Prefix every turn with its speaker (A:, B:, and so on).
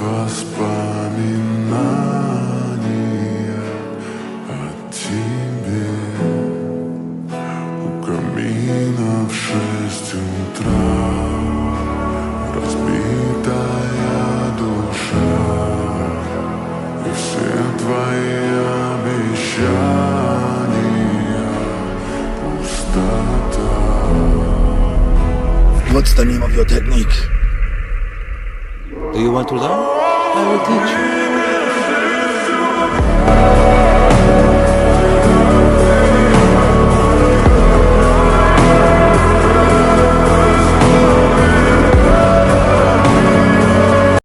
A: воспоминания о тебе. У камина в 6 утра разбитая душа, и все твои обещания пустота.
B: What's the name of your technique?
C: Do you want to learn? I will teach you.